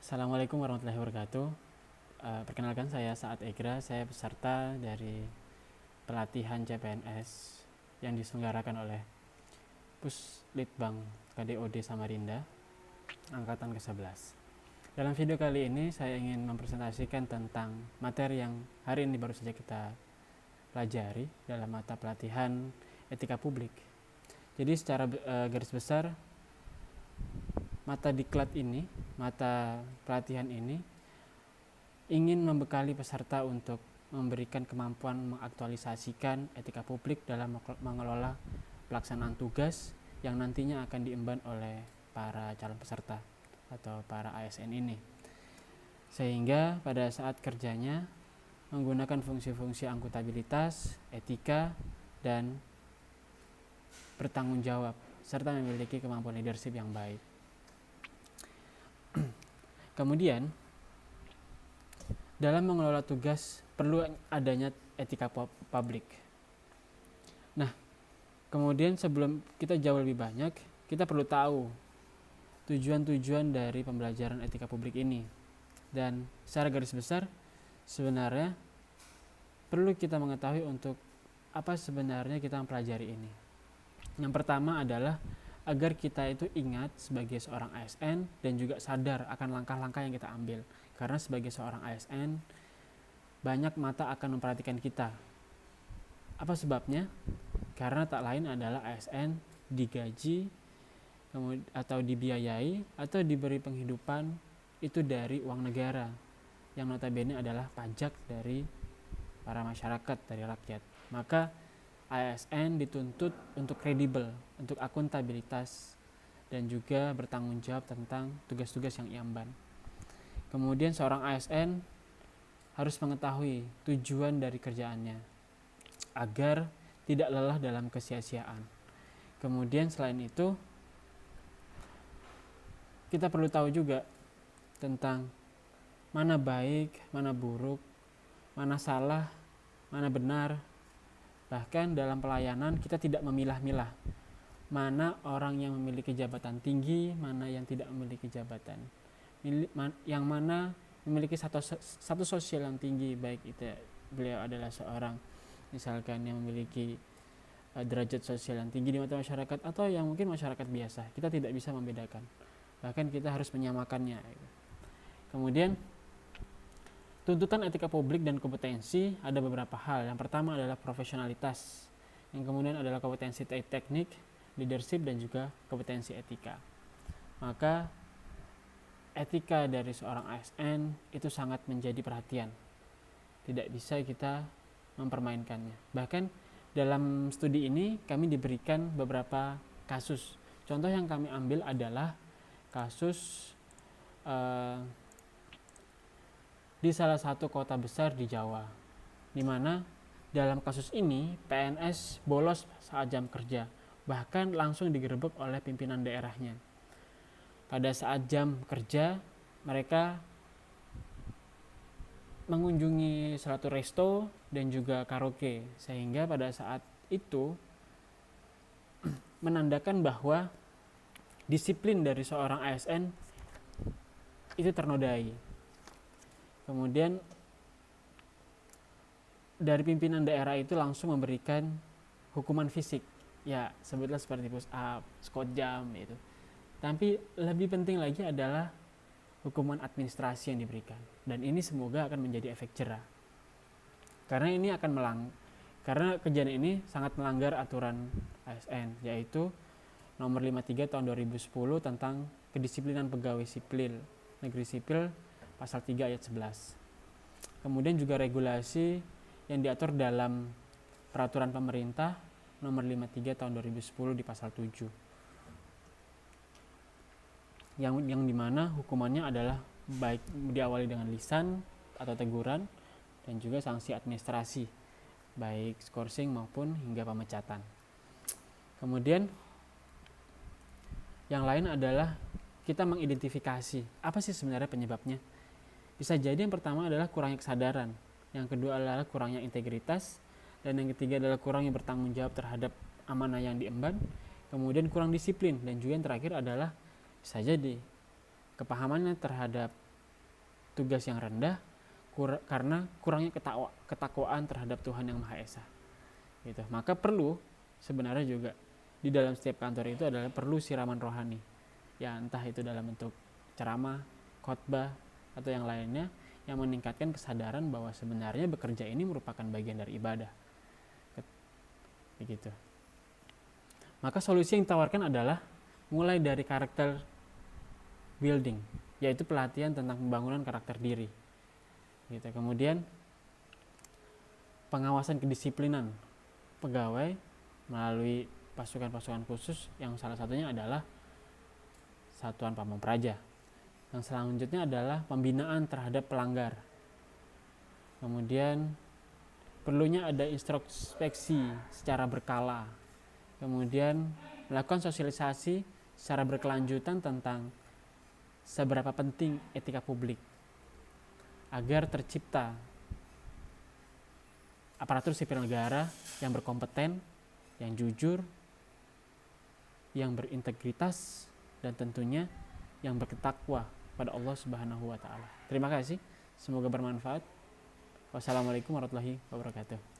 Assalamualaikum warahmatullahi wabarakatuh. Perkenalkan saya Saad Egra, saya peserta dari pelatihan CPNS yang diselenggarakan oleh Puslitbang KDOD Samarinda, Angkatan ke-11. Dalam video kali ini saya ingin mempresentasikan tentang materi yang hari ini baru saja kita pelajari dalam mata pelatihan etika publik. Jadi secara garis besar, mata diklat ini, mata pelatihan ini ingin membekali peserta untuk memberikan kemampuan mengaktualisasikan etika publik dalam mengelola pelaksanaan tugas yang nantinya akan diemban oleh para calon peserta atau para ASN ini. Sehingga pada saat kerjanya menggunakan fungsi-fungsi akuntabilitas, etika, dan bertanggung jawab, serta memiliki kemampuan leadership yang baik. Kemudian, dalam mengelola tugas perlu adanya etika publik. Nah, kemudian sebelum kita jauh lebih banyak, kita perlu tahu tujuan-tujuan dari pembelajaran etika publik ini. Dan secara garis besar, sebenarnya perlu kita mengetahui untuk apa sebenarnya kita mempelajari ini. Yang pertama adalah agar kita itu ingat sebagai seorang ASN dan juga sadar akan langkah-langkah yang kita ambil. Karena sebagai seorang ASN, banyak mata akan memperhatikan kita. Apa sebabnya? Karena tak lain adalah ASN digaji atau dibiayai atau diberi penghidupan itu dari uang negara, yang notabene adalah pajak dari para masyarakat, dari rakyat. Maka ASN dituntut untuk kredibel, untuk akuntabilitas, dan juga bertanggung jawab tentang tugas-tugas yang iamban. Kemudian seorang ASN harus mengetahui tujuan dari kerjaannya agar tidak lelah dalam kesia-siaan. Kemudian selain itu, kita perlu tahu juga tentang mana baik, mana buruk, mana salah, mana benar. Bahkan dalam pelayanan kita tidak memilah-milah mana orang yang memiliki jabatan tinggi, mana yang tidak memiliki jabatan, yang mana memiliki satu sosial yang tinggi, baik itu beliau adalah seorang misalkan yang memiliki derajat sosial yang tinggi di mata masyarakat atau yang mungkin masyarakat biasa. Kita tidak bisa membedakan, bahkan kita harus menyamakannya. Kemudian tuntutan etika publik dan kompetensi ada beberapa hal. Yang pertama adalah profesionalitas, yang kemudian adalah kompetensi teknik, leadership, dan juga kompetensi etika. Maka etika dari seorang ASN itu sangat menjadi perhatian. Tidak bisa kita mempermainkannya. Bahkan dalam studi ini kami diberikan beberapa kasus. Contoh yang kami ambil adalah kasus di salah satu kota besar di Jawa, di mana dalam kasus ini PNS bolos saat jam kerja, bahkan langsung digerebek oleh pimpinan daerahnya. Pada saat jam kerja, mereka mengunjungi suatu resto dan juga karaoke, sehingga pada saat itu menandakan bahwa disiplin dari seorang ASN itu ternodai. Kemudian dari pimpinan daerah itu langsung memberikan hukuman fisik, ya sebutlah seperti push up, squat jam itu. Tapi lebih penting lagi adalah hukuman administrasi yang diberikan, dan ini semoga akan menjadi efek jera. Karena ini akan karena kejadian ini sangat melanggar aturan ASN, yaitu nomor 53 tahun 2010 tentang kedisiplinan pegawai sipil negeri sipil pasal 3 ayat 11. Kemudian juga regulasi yang diatur dalam peraturan pemerintah nomor 53 tahun 2010 di pasal 7. Yang dimana hukumannya adalah baik diawali dengan lisan atau teguran dan juga sanksi administrasi, baik skorsing maupun hingga pemecatan. Kemudian yang lain adalah kita mengidentifikasi apa sih sebenarnya penyebabnya. Bisa jadi yang pertama adalah kurangnya kesadaran, yang kedua adalah kurangnya integritas, dan yang ketiga adalah kurangnya bertanggung jawab terhadap amanah yang diemban, kemudian kurang disiplin, dan juga yang terakhir adalah bisa jadi kepahamannya terhadap tugas yang rendah karena kurangnya ketakwaan terhadap Tuhan yang Maha Esa. Gitu. Maka perlu sebenarnya juga di dalam setiap kantor itu adalah perlu siraman rohani. Ya entah itu dalam bentuk ceramah, khotbah atau yang lainnya yang meningkatkan kesadaran bahwa sebenarnya bekerja ini merupakan bagian dari ibadah. Begitu. Maka solusi yang ditawarkan adalah mulai dari karakter building, yaitu pelatihan tentang pembangunan karakter diri. Gitu. Kemudian pengawasan kedisiplinan pegawai melalui pasukan-pasukan khusus yang salah satunya adalah Satuan Pamong Praja. Yang selanjutnya adalah pembinaan terhadap pelanggar. Kemudian perlunya ada introspeksi secara berkala. Kemudian melakukan sosialisasi secara berkelanjutan tentang seberapa penting etika publik agar tercipta aparatur sipil negara yang berkompeten, yang jujur, yang berintegritas, dan tentunya yang bertakwa pada Allah Subhanahu wa taala. Terima kasih, semoga bermanfaat. Wassalamualaikum warahmatullahi wabarakatuh.